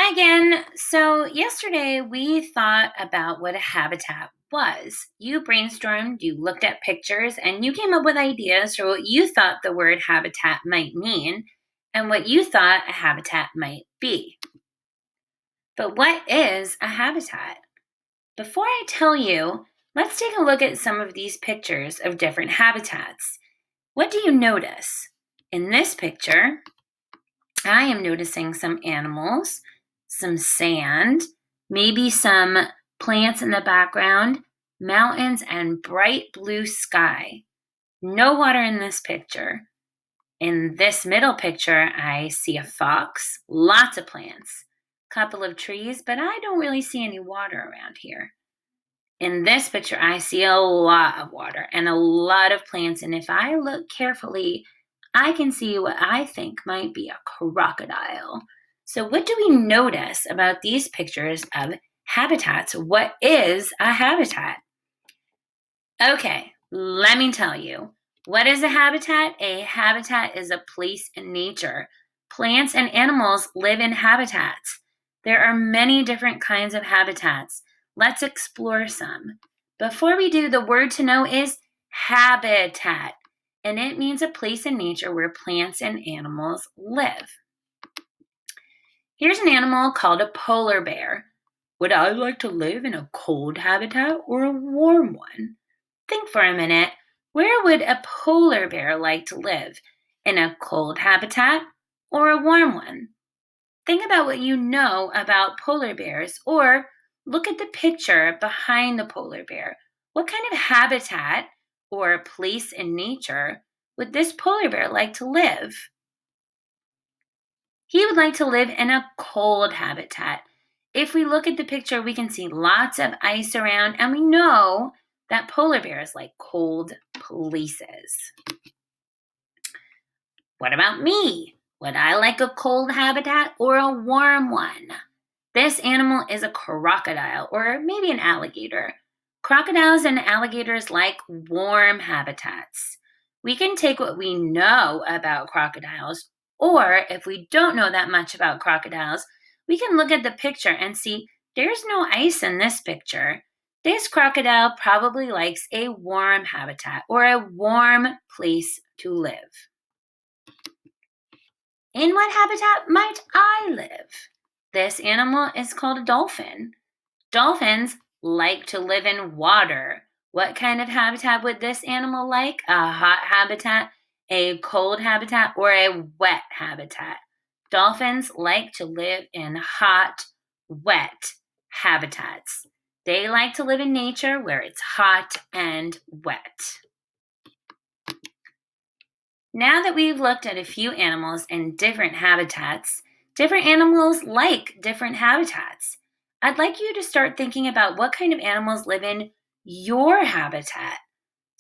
Hi again. So, yesterday we thought about what a habitat was. You brainstormed, you looked at pictures, and you came up with ideas for what you thought the word habitat might mean and what you thought a habitat might be. But what is a habitat? Before I tell you, let's take a look at some of these pictures of different habitats. What do you notice? In this picture, I am noticing some animals, some sand, maybe some plants in the background, mountains, and bright blue sky. No water in this picture. In this middle picture, I see a fox, lots of plants, couple of trees, but I don't really see any water around here. In this picture, I see a lot of water and a lot of plants, and if I look carefully, I can see what I think might be a crocodile. So, what do we notice about these pictures of habitats? What is a habitat? Okay, let me tell you. What is a habitat? A habitat is a place in nature. Plants and animals live in habitats. There are many different kinds of habitats. Let's explore some. Before we do, the word to know is habitat, and it means a place in nature where plants and animals live. Here's an animal called a polar bear. Would I like to live in a cold habitat or a warm one? Think for a minute. Where would a polar bear like to live? In a cold habitat or a warm one? Think about what you know about polar bears or look at the picture behind the polar bear. What kind of habitat or place in nature would this polar bear like to live? He would like to live in a cold habitat. If we look at the picture, we can see lots of ice around, and we know that polar bears like cold places. What about me? Would I like a cold habitat or a warm one? This animal is a crocodile or maybe an alligator. Crocodiles and alligators like warm habitats. We can take what we know about crocodiles, or if we don't know that much about crocodiles, we can look at the picture and see there's no ice in this picture. This crocodile probably likes a warm habitat or a warm place to live. In what habitat might I live? This animal is called a dolphin. Dolphins like to live in water. What kind of habitat would this animal like? A hot habitat, a cold habitat, or a wet habitat? Dolphins like to live in hot, wet habitats. They like to live in nature where it's hot and wet. Now that we've looked at a few animals in different habitats, different animals like different habitats. I'd like you to start thinking about what kind of animals live in your habitat.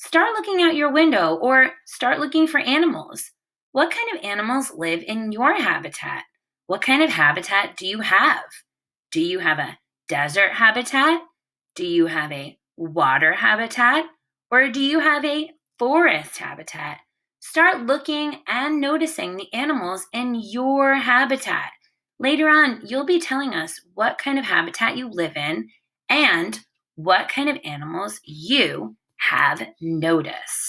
Start looking out your window or start looking for animals. What kind of animals live in your habitat? What kind of habitat do you have? Do you have a desert habitat? Do you have a water habitat? Or do you have a forest habitat? Start looking and noticing the animals in your habitat. Later on, you'll be telling us what kind of habitat you live in and what kind of animals you have noticed.